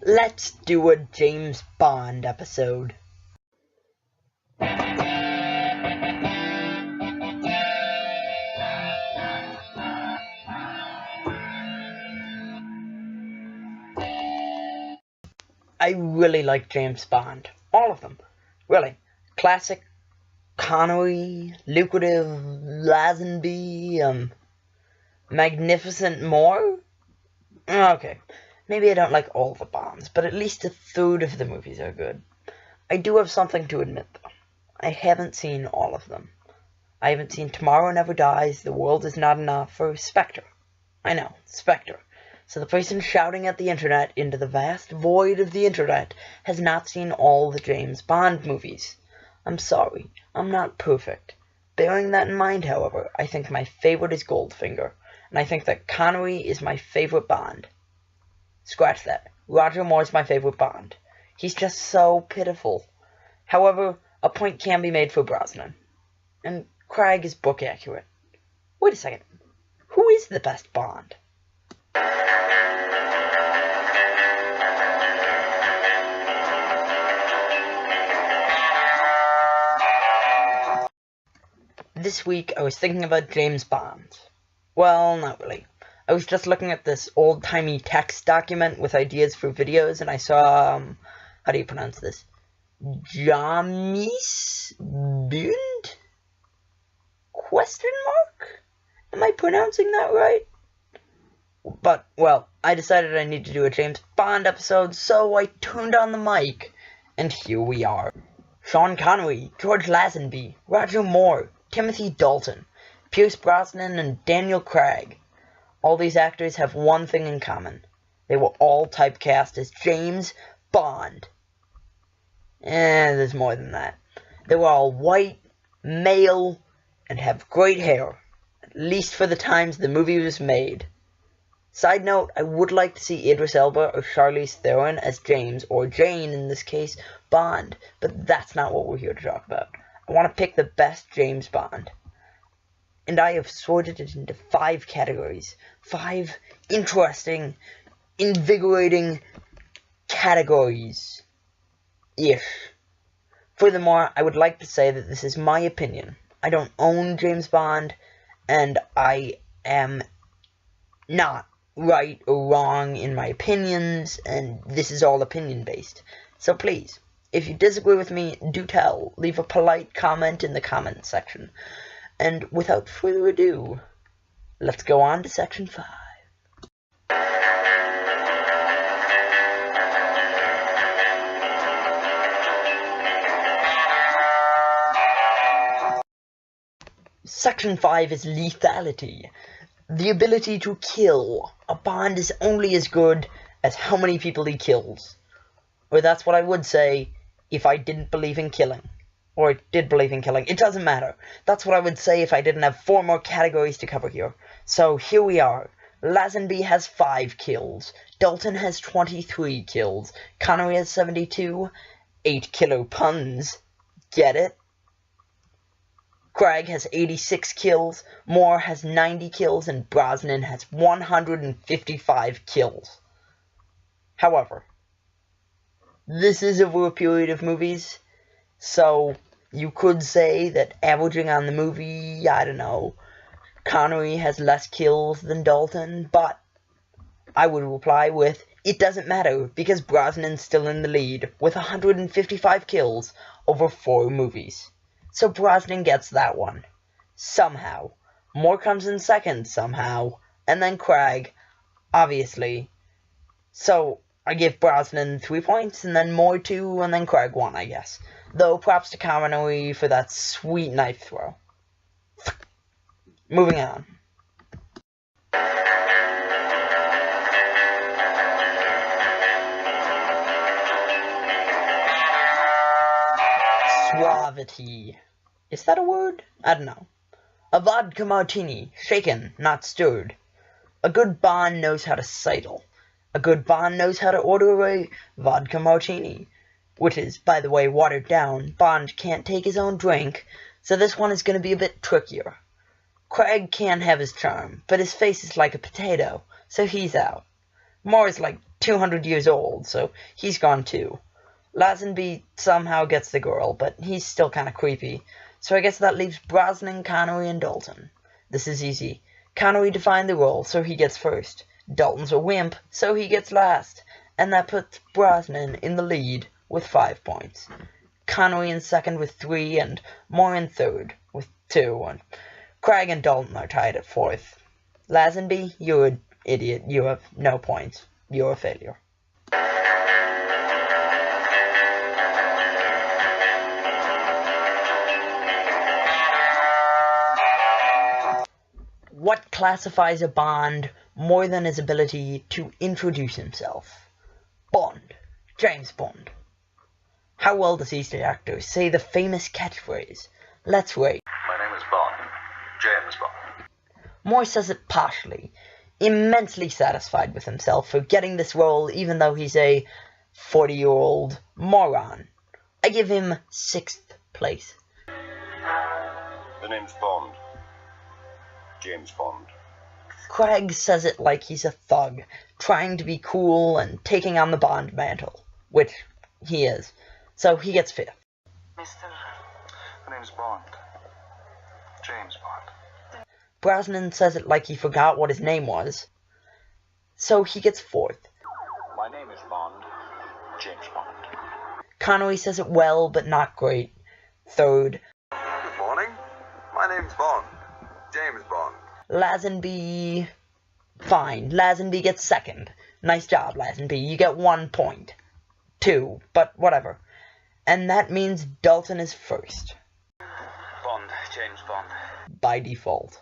Let's do a James Bond episode. I really like James Bond. All of them. Really. Classic, Connery, lucrative, Lazenby, magnificent more? Okay. Maybe I don't like all the Bonds, but at least a third of the movies are good. I do have something to admit, though. I haven't seen all of them. I haven't seen Tomorrow Never Dies, The World Is Not Enough, or Spectre. I know, Spectre. So the person shouting at the internet into the vast void of the internet has not seen all the James Bond movies. I'm sorry, I'm not perfect. Bearing that in mind, however, I think my favorite is Goldfinger, and I think that Connery is my favorite Bond. Scratch that. Roger Moore's my favorite Bond. He's just so pitiful. However, a point can be made for Brosnan. And Craig is book accurate. Wait a second. Who is the best Bond? This week I was thinking about James Bond. Well, not really. I was just looking at this old-timey text document with ideas for videos, and I saw, how do you pronounce this? James Bond? Question mark? Am I pronouncing that right? But, well, I decided I need to do a James Bond episode, so I turned on the mic, and here we are. Sean Connery, George Lazenby, Roger Moore, Timothy Dalton, Pierce Brosnan, and Daniel Craig. All these actors have one thing in common. They were all typecast as James Bond. There's more than that. They were all white, male, and have great hair. At least for the times the movie was made. Side note, I would like to see Idris Elba or Charlize Theron as James, or Jane in this case, Bond. But that's not what we're here to talk about. I want to pick the best James Bond. And I have sorted it into 5 categories. 5 interesting, invigorating categories. Ish. Furthermore, I would like to say that this is my opinion. I don't own James Bond, and I am not right or wrong in my opinions, and this is all opinion-based. So please, if you disagree with me, do tell. Leave a polite comment in the comment section. And without further ado, let's go on to section 5. Section 5 is lethality. The ability to kill. A Bond is only as good as how many people he kills. Or that's what I would say if I didn't believe in killing. Or did believe in killing. It doesn't matter. That's what I would say if I didn't have 4 more categories to cover here. So here we are. Lazenby has 5 kills. Dalton has 23 kills. Connery has 72. 8 killer puns. Get it? Craig has 86 kills. Moore has 90 kills. And Brosnan has 155 kills. However, this is over a period of movies. So, you could say that averaging on the movie, I don't know, Connery has less kills than Dalton, but I would reply with, it doesn't matter, because Brosnan's still in the lead, with 155 kills over 4 movies. So Brosnan gets that one. Somehow. Moore comes in second, somehow. And then Craig, obviously. So, I give Brosnan 3 points, and then Moore 2, and then Craig 1, I guess. Though, props to Connery for that sweet knife throw. Moving on. Suavity. Is that a word? I don't know. A vodka martini. Shaken, not stirred. A good Bond knows how to sidle. A good Bond knows how to order a vodka martini. Which is, by the way, watered down. Bond can't take his own drink, so this one is going to be a bit trickier. Craig can have his charm, but his face is like a potato, so he's out. Moore's like 200 years old, so he's gone too. Lazenby somehow gets the girl, but he's still kind of creepy. So I guess that leaves Brosnan, Connery, and Dalton. This is easy. Connery defined the role, so he gets first. Dalton's a wimp, so he gets last. And that puts Brosnan in the lead with 5 points. Connery in second with 3, and Moore in third with 2. And Craig and Dalton are tied at fourth. Lazenby, you're an idiot. You have no points. You're a failure. What classifies a Bond more than his ability to introduce himself? Bond. James Bond. How well does each actor say the famous catchphrase, "Let's rate"? My name is Bond. James Bond. Moore says it partially, immensely satisfied with himself for getting this role even though he's a 40-year-old moron. I give him 6th place. The name's Bond. James Bond. Craig says it like he's a thug, trying to be cool and taking on the Bond mantle, which he is. So he gets 5th. Mister. The name's Bond. James Bond. Brosnan says it like he forgot what his name was, so he gets 4th. My name is Bond. James Bond. Connery says it well, but not great. 3rd. Good morning. My name's Bond. James Bond. Lazenby... Fine. Lazenby gets 2nd. Nice job, Lazenby. You get 1 point. 2, but whatever. And that means Dalton is first. Bond. James Bond. By default.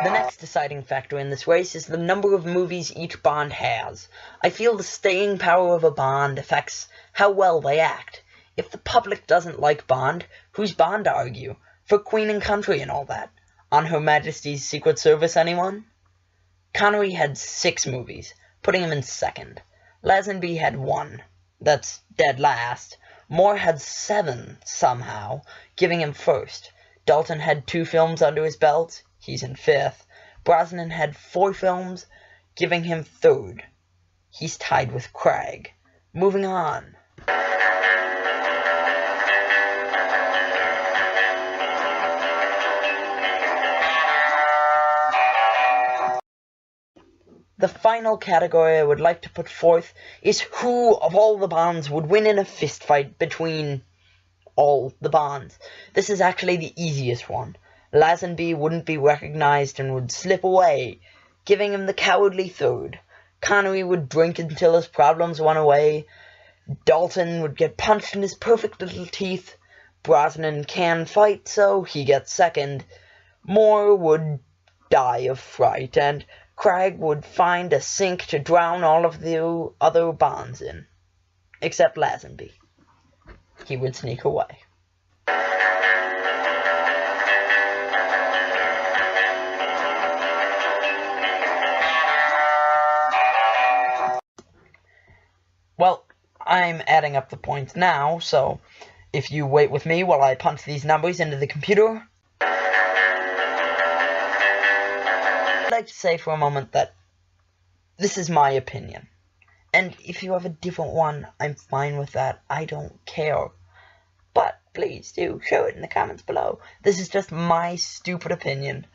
The next deciding factor in this race is the number of movies each Bond has. I feel the staying power of a Bond affects how well they act. If the public doesn't like Bond, who's Bond to argue? For Queen and Country and all that. On Her Majesty's Secret Service, anyone? Connery had 6 movies, putting him in 2nd. Lazenby had 1. That's dead last. Moore had 7, somehow, giving him 1st. Dalton had 2 films under his belt. He's in 5th. Brosnan had 4 films, giving him 3rd. He's tied with Craig. Moving on. The final category I would like to put forth is who of all the Bonds would win in a fistfight between all the Bonds. This is actually the easiest one. Lazenby wouldn't be recognized and would slip away, giving him the cowardly 3rd. Connery would drink until his problems went away. Dalton would get punched in his perfect little teeth. Brosnan can fight, so he gets 2nd. Moore would die of fright, and Craig would find a sink to drown all of the other Bonds in. Except Lazenby. He would sneak away. Well, I'm adding up the points now, so if you wait with me while I punch these numbers into the computer. I'd like to say for a moment that this is my opinion. And if you have a different one, I'm fine with that. I don't care. But please do show it in the comments below. This is just my stupid opinion.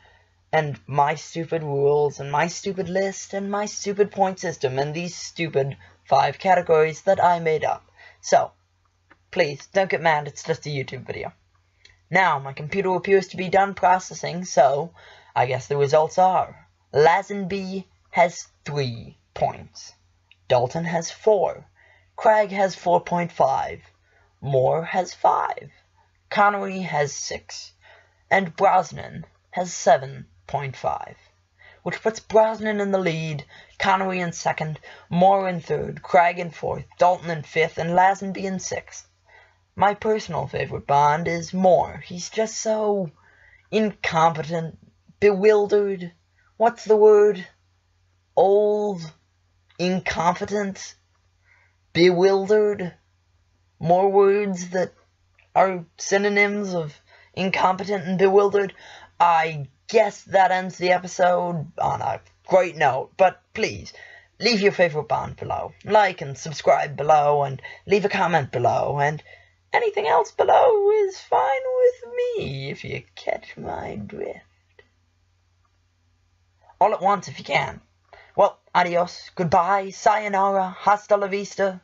And my stupid rules, and my stupid list, and my stupid point system, and these stupid 5 categories that I made up. So, please, don't get mad, it's just a YouTube video. Now, my computer appears to be done processing, so I guess the results are: Lazenby has 3 points. Dalton has 4. Craig has 4.5. Moore has 5. Connery has 6. And Brosnan has 7.5. Which puts Brosnan in the lead, Connery in 2nd, Moore in 3rd, Craig in 4th, Dalton in 5th, and Lazenby in 6th. My personal favorite Bond is Moore. He's just so incompetent, bewildered, what's the word? Old, incompetent, bewildered. More words that are synonyms of incompetent and bewildered. I guess that ends the episode on a great note, but please, leave your favorite Bond below. Like and subscribe below, and leave a comment below, and anything else below is fine with me, if you catch my drift. All at once if you can. Well, adios, goodbye, sayonara, hasta la vista.